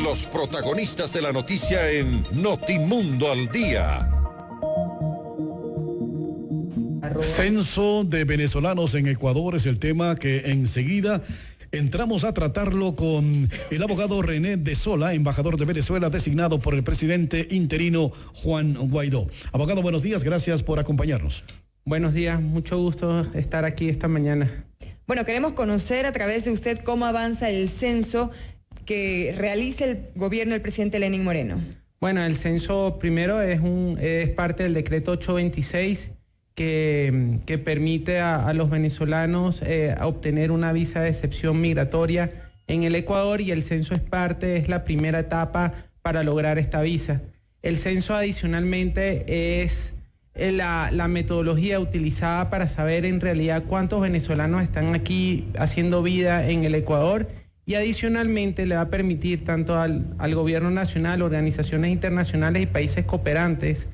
los protagonistas de la noticia en Notimundo al Día. Censo de venezolanos en Ecuador es el tema que enseguida entramos a tratarlo con el abogado René de Sola, embajador de Venezuela designado por el presidente interino Juan Guaidó. Abogado, buenos días, gracias por acompañarnos. Buenos días, mucho gusto estar aquí esta mañana. Bueno, queremos conocer a través de usted cómo avanza el censo que realiza el gobierno del presidente Lenín Moreno. Bueno, el censo primero es parte del decreto 826 que permite a los venezolanos obtener una visa de excepción migratoria en el Ecuador, y el censo es la primera etapa para lograr esta visa. El censo adicionalmente es la metodología utilizada para saber en realidad cuántos venezolanos están aquí haciendo vida en el Ecuador, y adicionalmente le va a permitir tanto al gobierno nacional, organizaciones internacionales y países cooperantes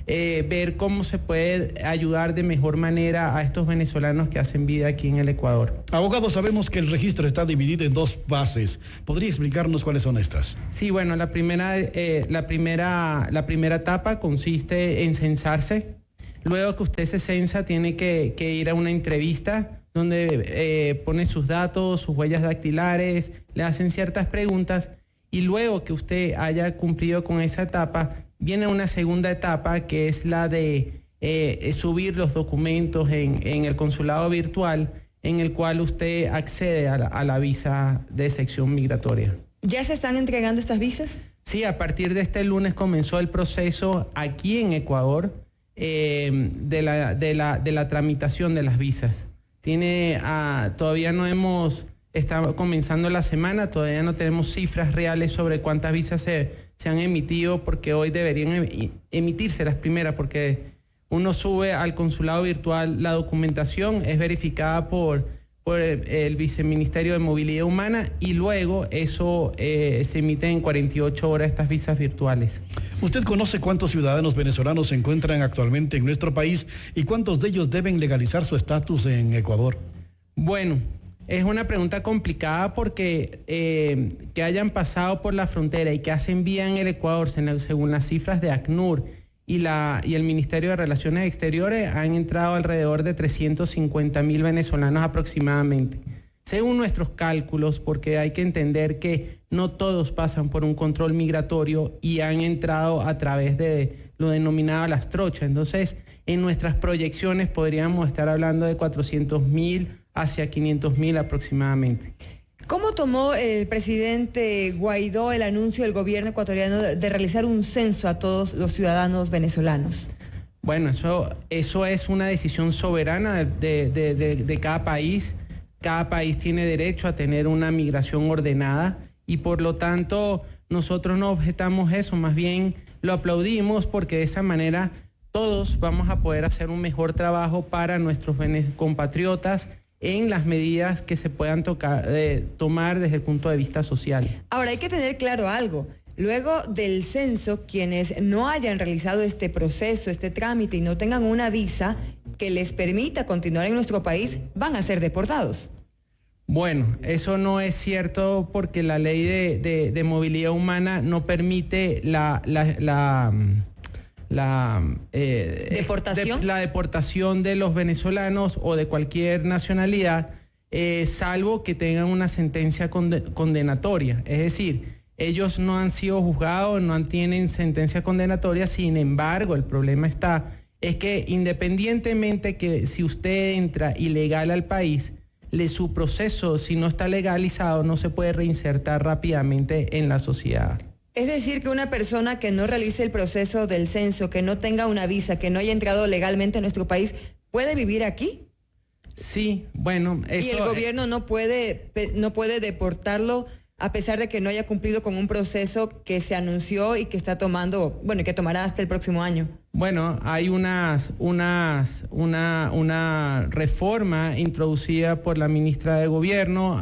ver cómo se puede ayudar de mejor manera a estos venezolanos que hacen vida aquí en el Ecuador. Abogado, sabemos que el registro está dividido en dos fases. ¿Podría explicarnos cuáles son estas? Sí, bueno, la primera etapa consiste en censarse. Luego que usted se censa, tiene que ir a una entrevista donde pone sus datos, sus huellas dactilares, le hacen ciertas preguntas, y luego que usted haya cumplido con esa etapa, viene una segunda etapa, que es la de subir los documentos en el consulado virtual, en el cual usted accede a la visa de excepción migratoria. ¿Ya se están entregando estas visas? Sí, a partir de este lunes comenzó el proceso aquí en Ecuador de la tramitación de las visas. Todavía está comenzando la semana, todavía no tenemos cifras reales sobre cuántas visas se han emitido, porque hoy deberían emitirse las primeras, porque uno sube al consulado virtual la documentación, es verificada por el Viceministerio de Movilidad Humana, y luego eso se emite en 48 horas estas visas virtuales. ¿Usted conoce cuántos ciudadanos venezolanos se encuentran actualmente en nuestro país y cuántos de ellos deben legalizar su estatus en Ecuador? Bueno, es una pregunta complicada porque que hayan pasado por la frontera y que hacen vida en el Ecuador, según las cifras de ACNUR y el Ministerio de Relaciones Exteriores, han entrado alrededor de 350.000 venezolanos aproximadamente. Según nuestros cálculos, porque hay que entender que no todos pasan por un control migratorio y han entrado a través de lo denominado las trochas. Entonces, en nuestras proyecciones podríamos estar hablando de 400.000 hacia 500.000 aproximadamente. ¿Cómo tomó el presidente Guaidó el anuncio del gobierno ecuatoriano de realizar un censo a todos los ciudadanos venezolanos? Bueno, eso es una decisión soberana de cada país. Cada país tiene derecho a tener una migración ordenada, y por lo tanto nosotros no objetamos eso, más bien lo aplaudimos, porque de esa manera todos vamos a poder hacer un mejor trabajo para nuestros compatriotas en las medidas que se puedan tomar desde el punto de vista social. Ahora, hay que tener claro algo. Luego del censo, quienes no hayan realizado este proceso, este trámite, y no tengan una visa que les permita continuar en nuestro país, van a ser deportados. Bueno, eso no es cierto, porque la ley de movilidad humana no permite la deportación de los venezolanos o de cualquier nacionalidad, salvo que tengan una sentencia condenatoria. Es decir, ellos no han sido juzgados, tienen sentencia condenatoria. Sin embargo, el problema es que independientemente que si usted entra ilegal al país, su proceso, si no está legalizado, no se puede reinsertar rápidamente en la sociedad. Es decir, que una persona que no realice el proceso del censo, que no tenga una visa, que no haya entrado legalmente a nuestro país, ¿puede vivir aquí? Sí, bueno, eso... Y el gobierno no puede deportarlo a pesar de que no haya cumplido con un proceso que se anunció y que está tomando, bueno, y que tomará hasta el próximo año. Bueno, hay una reforma introducida por la ministra de Gobierno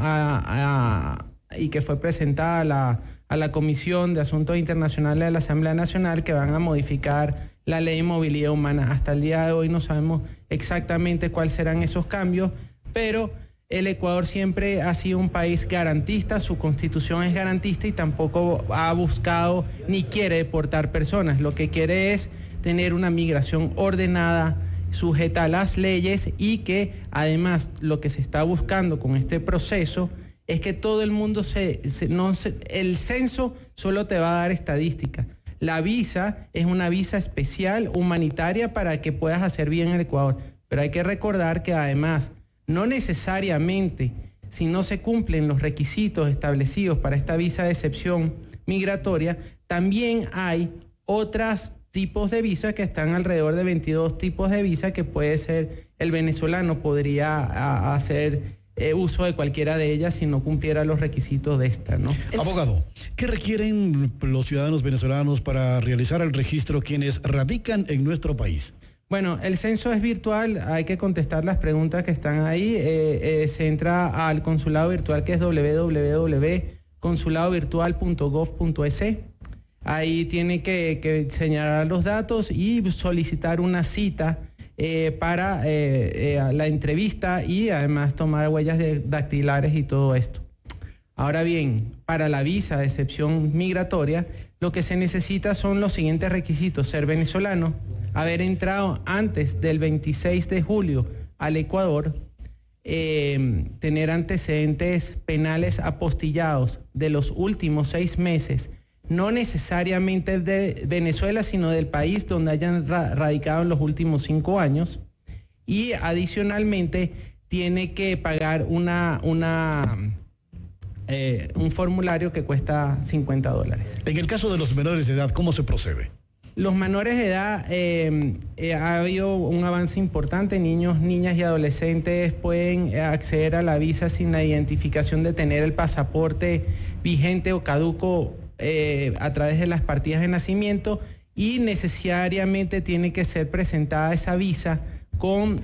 y que fue presentada a la Comisión de Asuntos Internacionales de la Asamblea Nacional, que van a modificar la ley de movilidad humana. Hasta el día de hoy no sabemos exactamente cuáles serán esos cambios, pero el Ecuador siempre ha sido un país garantista, su constitución es garantista y tampoco ha buscado ni quiere deportar personas. Lo que quiere es tener una migración ordenada, sujeta a las leyes, y que además lo que se está buscando con este proceso es que todo el mundo el censo solo te va a dar estadística. La visa es una visa especial humanitaria para que puedas hacer bien el Ecuador, pero hay que recordar que además no necesariamente, si no se cumplen los requisitos establecidos para esta visa de excepción migratoria, también hay otros tipos de visas que están alrededor de 22 tipos de visas que puede ser el venezolano podría hacer uso de cualquiera de ellas si no cumpliera los requisitos de esta, ¿no? Abogado, ¿qué requieren los ciudadanos venezolanos para realizar el registro quienes radican en nuestro país? Bueno, el censo es virtual, hay que contestar las preguntas que están ahí. Se entra al consulado virtual, que es www.consuladovirtual.gov.es. Ahí tiene que señalar los datos y solicitar una cita para la entrevista y además tomar huellas dactilares y todo esto. Ahora bien, para la visa de excepción migratoria, lo que se necesita son los siguientes requisitos: ser venezolano, haber entrado antes del 26 de julio al Ecuador, tener antecedentes penales apostillados de los últimos 6 meses, no necesariamente de Venezuela, sino del país donde hayan radicado en los últimos 5 años, y adicionalmente tiene que pagar un formulario que cuesta $50. En el caso de los menores de edad, ¿cómo se procede? Los menores de edad, ha habido un avance importante. Niños, niñas y adolescentes pueden acceder a la visa sin la identificación de tener el pasaporte vigente o caduco a través de las partidas de nacimiento, y necesariamente tiene que ser presentada esa visa con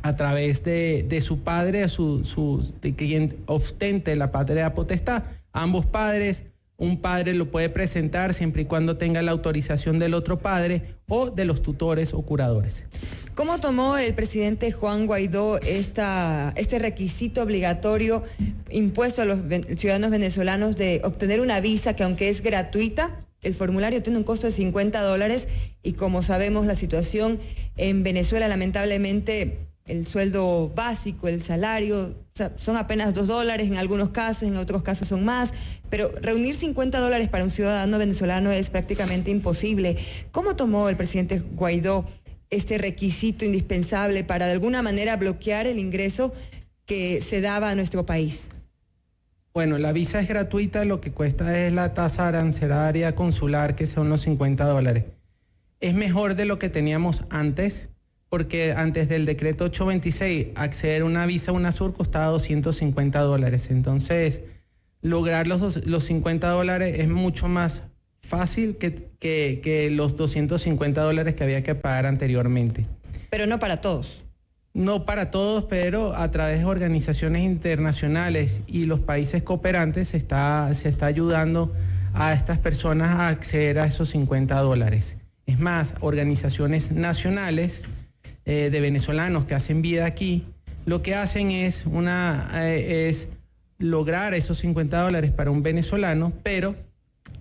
a través de su padre, de quien ostente la patria potestad. Ambos padres. Un padre lo puede presentar siempre y cuando tenga la autorización del otro padre o de los tutores o curadores. ¿Cómo tomó el presidente Juan Guaidó este requisito obligatorio impuesto a los ciudadanos venezolanos de obtener una visa que, aunque es gratuita, el formulario tiene un costo de $50, y como sabemos la situación en Venezuela, lamentablemente el sueldo básico, el salario, son apenas $2 en algunos casos, en otros casos son más, pero reunir $50 para un ciudadano venezolano es prácticamente imposible. ¿Cómo tomó el presidente Guaidó este requisito indispensable para de alguna manera bloquear el ingreso que se daba a nuestro país? Bueno, la visa es gratuita, lo que cuesta es la tasa arancelaria consular, que son los $50. Es mejor de lo que teníamos antes, porque antes del decreto 826, acceder a una visa UNASUR costaba $250. Entonces, lograr los $50 es mucho más fácil que los $250 que había que pagar anteriormente. Pero no para todos. No para todos, pero a través de organizaciones internacionales y los países cooperantes se está ayudando a estas personas a acceder a esos $50. Es más, organizaciones nacionales de venezolanos que hacen vida aquí, lo que hacen es lograr esos $50 para un venezolano, pero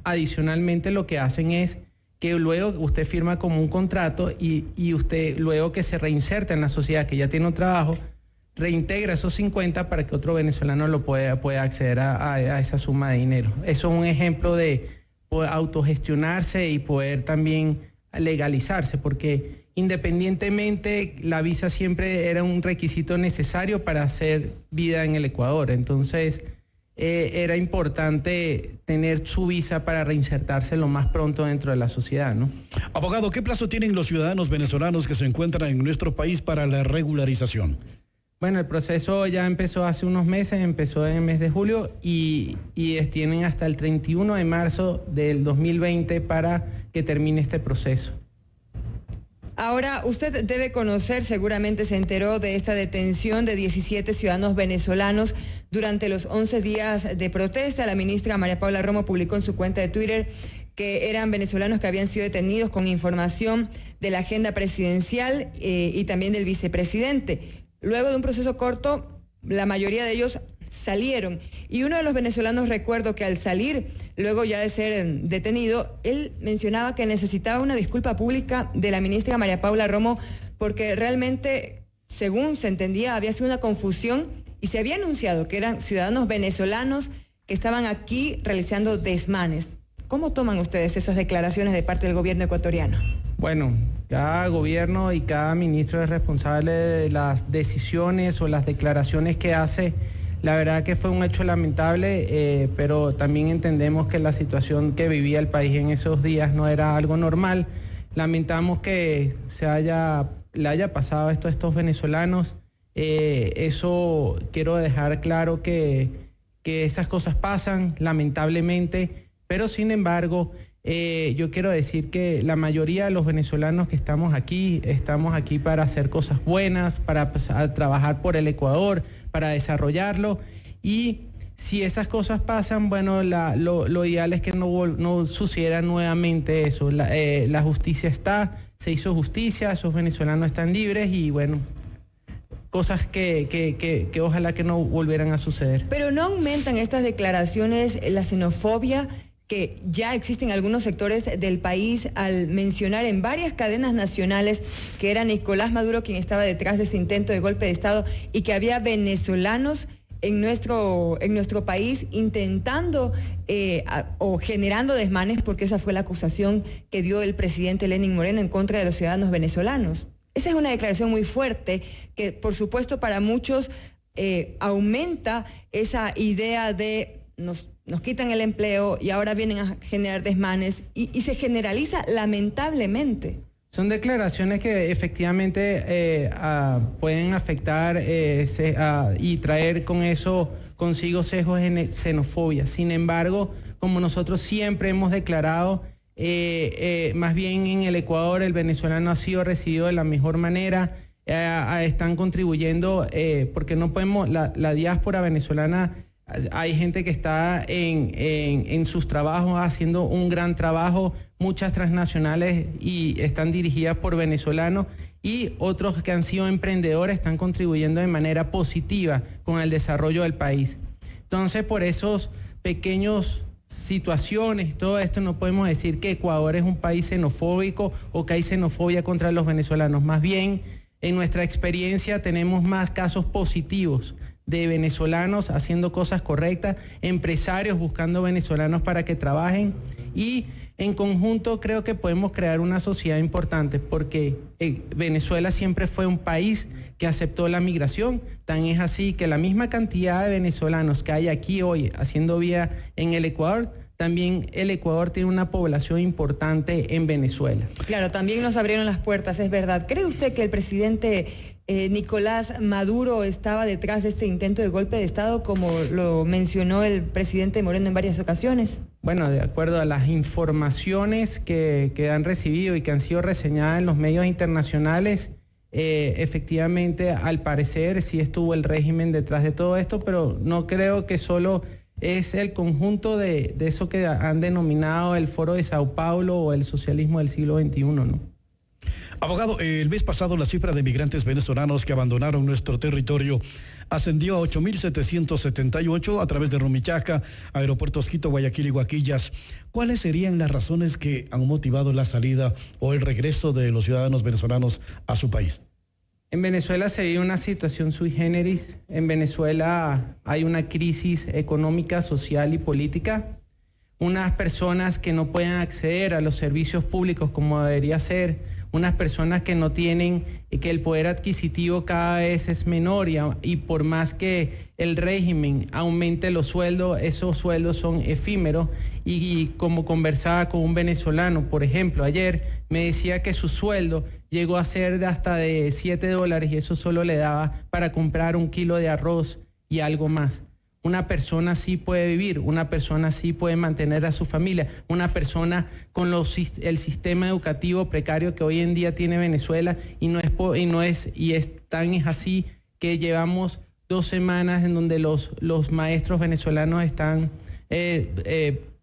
adicionalmente lo que hacen es que luego usted firma como un contrato y usted, luego que se reinserta en la sociedad, que ya tiene un trabajo, reintegra esos 50 para que otro venezolano lo pueda acceder a esa suma de dinero. Eso es un ejemplo de autogestionarse y poder también legalizarse, porque independientemente la visa siempre era un requisito necesario para hacer vida en el Ecuador. Entonces era importante tener su visa para reinsertarse lo más pronto dentro de la sociedad, ¿no? Abogado, ¿qué plazo tienen los ciudadanos venezolanos que se encuentran en nuestro país para la regularización? Bueno, el proceso ya empezó hace unos meses, empezó en el mes de julio y tienen hasta el 31 de marzo del 2020 para que termine este proceso. Ahora, usted debe conocer, seguramente se enteró de esta detención de 17 ciudadanos venezolanos durante los 11 días de protesta. La ministra María Paula Romo publicó en su cuenta de Twitter que eran venezolanos que habían sido detenidos con información de la agenda presidencial y también del vicepresidente. luego de un proceso corto, la mayoría de ellos salieron. Y uno de los venezolanos, recuerdo que al salir, luego ya de ser detenido, él mencionaba que necesitaba una disculpa pública de la ministra María Paula Romo, porque realmente, según se entendía, había sido una confusión y se había anunciado que eran ciudadanos venezolanos que estaban aquí realizando desmanes. ¿Cómo toman ustedes esas declaraciones de parte del gobierno ecuatoriano? Bueno, cada gobierno y cada ministro es responsable de las decisiones o las declaraciones que hace. La verdad que fue un hecho lamentable, pero también entendemos que la situación que vivía el país en esos días no era algo normal. Lamentamos que le haya pasado esto a estos venezolanos. Eso quiero dejar claro que esas cosas pasan, lamentablemente, pero sin embargo, yo quiero decir que la mayoría de los venezolanos que estamos aquí para hacer cosas buenas, para trabajar por el Ecuador, para desarrollarlo, y si esas cosas pasan, bueno, lo ideal es que no sucediera nuevamente eso. La justicia se hizo justicia, esos venezolanos están libres y bueno, cosas que ojalá que no volvieran a suceder. Pero ¿no aumentan estas declaraciones la xenofobia que ya existen en algunos sectores del país al mencionar en varias cadenas nacionales que era Nicolás Maduro quien estaba detrás de ese intento de golpe de Estado y que había venezolanos en nuestro país intentando o generando desmanes, porque esa fue la acusación que dio el presidente Lenín Moreno en contra de los ciudadanos venezolanos? Esa es una declaración muy fuerte que, por supuesto, para muchos aumenta esa idea de nos quitan el empleo y ahora vienen a generar desmanes y se generaliza lamentablemente. Son declaraciones que efectivamente pueden afectar y traer con eso consigo sesgos de xenofobia. Sin embargo, como nosotros siempre hemos declarado, más bien en el Ecuador el venezolano ha sido recibido de la mejor manera, están contribuyendo, porque no podemos, la diáspora venezolana, hay gente que está en sus trabajos haciendo un gran trabajo, muchas transnacionales y están dirigidas por venezolanos, y otros que han sido emprendedores están contribuyendo de manera positiva con el desarrollo del país. Entonces, por esos pequeños situaciones, todo esto, no podemos decir que Ecuador es un país xenofóbico o que hay xenofobia contra los venezolanos. Más bien, en nuestra experiencia tenemos más casos positivos de venezolanos haciendo cosas correctas, empresarios buscando venezolanos para que trabajen, y en conjunto creo que podemos crear una sociedad importante, porque Venezuela siempre fue un país que aceptó la migración. Tan es así que la misma cantidad de venezolanos que hay aquí hoy haciendo vida en el Ecuador, también el Ecuador tiene una población importante en Venezuela. Claro, también nos abrieron las puertas, es verdad. ¿Cree usted que el presidente Nicolás Maduro estaba detrás de este intento de golpe de Estado, como lo mencionó el presidente Moreno en varias ocasiones? Bueno, de acuerdo a las informaciones que han recibido y que han sido reseñadas en los medios internacionales, efectivamente, al parecer sí estuvo el régimen detrás de todo esto, pero no creo que solo es el conjunto de eso que han denominado el Foro de Sao Paulo o el socialismo del siglo XXI, ¿no? Abogado, el mes pasado la cifra de migrantes venezolanos que abandonaron nuestro territorio ascendió a 8.778 a través de Rumichaca, aeropuertos Quito, Guayaquil y Guaquillas. ¿Cuáles serían las razones que han motivado la salida o el regreso de los ciudadanos venezolanos a su país? En Venezuela se vive una situación sui generis. En Venezuela hay una crisis económica, social y política. Unas personas que no pueden acceder a los servicios públicos como debería ser, unas personas que no tienen, que el poder adquisitivo cada vez es menor y por más que el régimen aumente los sueldos, esos sueldos son efímeros, y como conversaba con un venezolano, por ejemplo, ayer me decía que su sueldo llegó a ser de hasta de $7 y eso solo le daba para comprar 1 kilo de arroz y algo más. Una persona sí puede vivir, una persona sí puede mantener a su familia, una persona con el sistema educativo precario que hoy en día tiene Venezuela, es así que llevamos 2 semanas en donde los maestros venezolanos están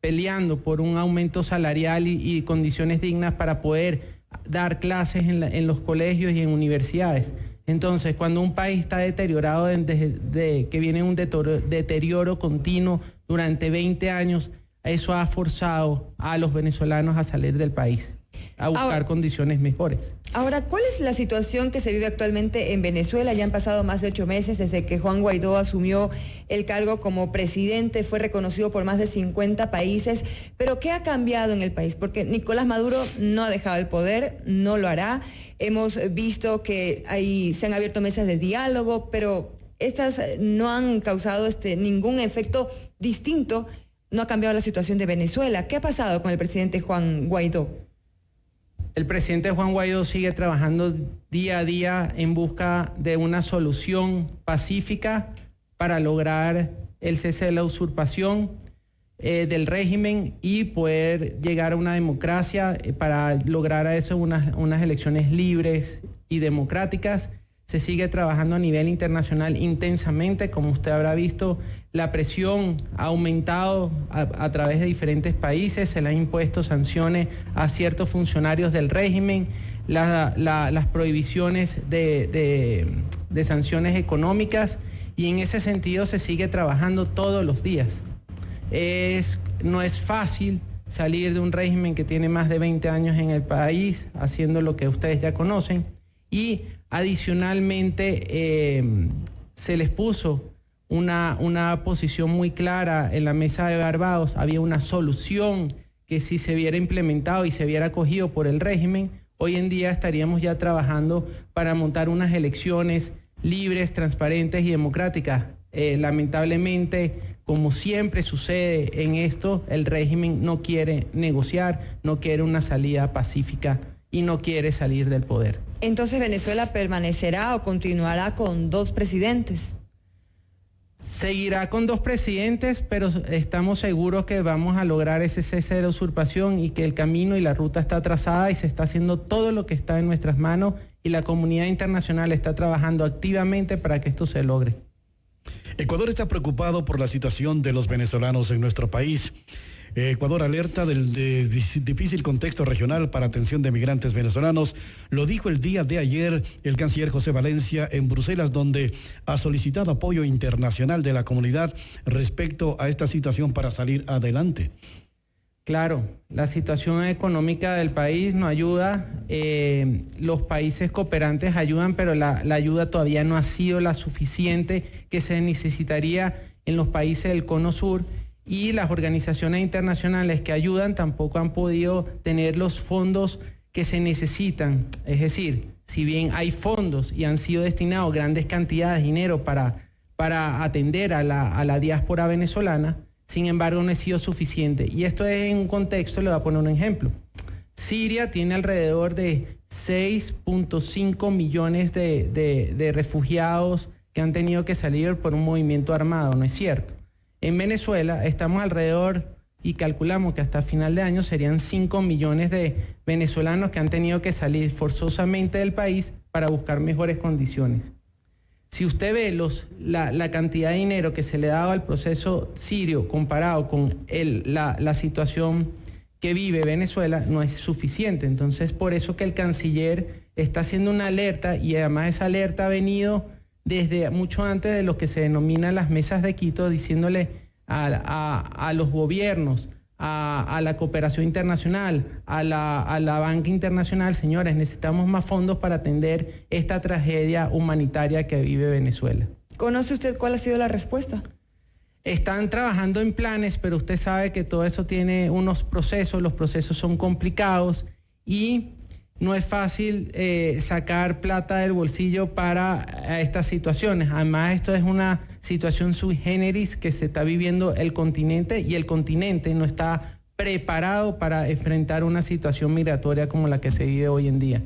peleando por un aumento salarial y condiciones dignas para poder dar clases en los colegios y en universidades. Entonces, cuando un país está deteriorado desde que viene un deterioro continuo durante 20 años, eso ha forzado a los venezolanos a salir del país, a buscar condiciones mejores. Ahora, ¿cuál es la situación que se vive actualmente en Venezuela? Ya han pasado más de 8 meses desde que Juan Guaidó asumió el cargo como presidente, fue reconocido por más de 50 países, pero ¿qué ha cambiado en el país? Porque Nicolás Maduro no ha dejado el poder, no lo hará. Hemos visto que se han abierto mesas de diálogo, pero estas no han causado ningún efecto distinto, no ha cambiado la situación de Venezuela. ¿Qué ha pasado con el presidente Juan Guaidó? El presidente Juan Guaidó sigue trabajando día a día en busca de una solución pacífica para lograr el cese de la usurpación del régimen y poder llegar a una democracia para lograr a eso unas elecciones libres y democráticas. Se sigue trabajando a nivel internacional intensamente, como usted habrá visto, la presión ha aumentado a través de diferentes países, se le han impuesto sanciones a ciertos funcionarios del régimen, las prohibiciones de sanciones económicas, y en ese sentido se sigue trabajando todos los días. No es fácil salir de un régimen que tiene más de 20 años en el país, haciendo lo que ustedes ya conocen, y adicionalmente se les puso una posición muy clara en la mesa de Barbados. Había una solución que si se hubiera implementado y se hubiera acogido por el régimen, hoy en día estaríamos ya trabajando para montar unas elecciones libres, transparentes y democráticas. Lamentablemente, como siempre sucede en esto, el régimen no quiere negociar, no quiere una salida pacífica y no quiere salir del poder. Entonces, ¿Venezuela permanecerá o continuará con 2 presidentes? Seguirá con 2 presidentes, pero estamos seguros que vamos a lograr ese cese de la usurpación y que el camino y la ruta está trazada y se está haciendo todo lo que está en nuestras manos y la comunidad internacional está trabajando activamente para que esto se logre. Ecuador está preocupado por la situación de los venezolanos en nuestro país. Ecuador alerta del difícil contexto regional para atención de migrantes venezolanos. Lo dijo el día de ayer el canciller José Valencia en Bruselas, donde ha solicitado apoyo internacional de la comunidad respecto a esta situación para salir adelante. Claro, la situación económica del país no ayuda, los países cooperantes ayudan, pero la ayuda todavía no ha sido la suficiente que se necesitaría en los países del Cono Sur, y las organizaciones internacionales que ayudan tampoco han podido tener los fondos que se necesitan. Es decir, si bien hay fondos y han sido destinados grandes cantidades de dinero para atender a la diáspora venezolana, sin embargo no ha sido suficiente. Y esto es en un contexto, le voy a poner un ejemplo. Siria tiene alrededor de 6.5 millones de refugiados que han tenido que salir por un movimiento armado, ¿no es cierto? En Venezuela estamos alrededor, y calculamos que hasta final de año serían 5 millones de venezolanos que han tenido que salir forzosamente del país para buscar mejores condiciones. Si usted ve la cantidad de dinero que se le ha dado al proceso sirio comparado con la situación que vive Venezuela, no es suficiente. Entonces, por eso que el canciller está haciendo una alerta, y además esa alerta ha venido desde mucho antes de lo que se denomina las mesas de Quito, diciéndole a los gobiernos, a la cooperación internacional, a la banca internacional: señores, necesitamos más fondos para atender esta tragedia humanitaria que vive Venezuela. ¿Conoce usted cuál ha sido la respuesta? Están trabajando en planes, pero usted sabe que todo eso tiene unos procesos, los procesos son complicados y no es fácil sacar plata del bolsillo para estas situaciones. Además, esto es una situación sui generis que se está viviendo el continente, y el continente no está preparado para enfrentar una situación migratoria como la que se vive hoy en día.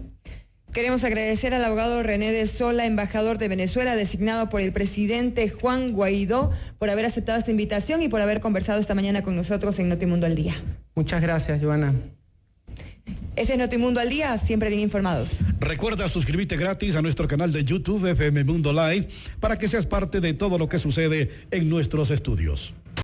Queremos agradecer al abogado René de Sola, embajador de Venezuela, designado por el presidente Juan Guaidó, por haber aceptado esta invitación y por haber conversado esta mañana con nosotros en Notimundo al Día. Muchas gracias, Joana. Este es Notimundo al Día, siempre bien informados. Recuerda suscribirte gratis a nuestro canal de YouTube FM Mundo Live para que seas parte de todo lo que sucede en nuestros estudios.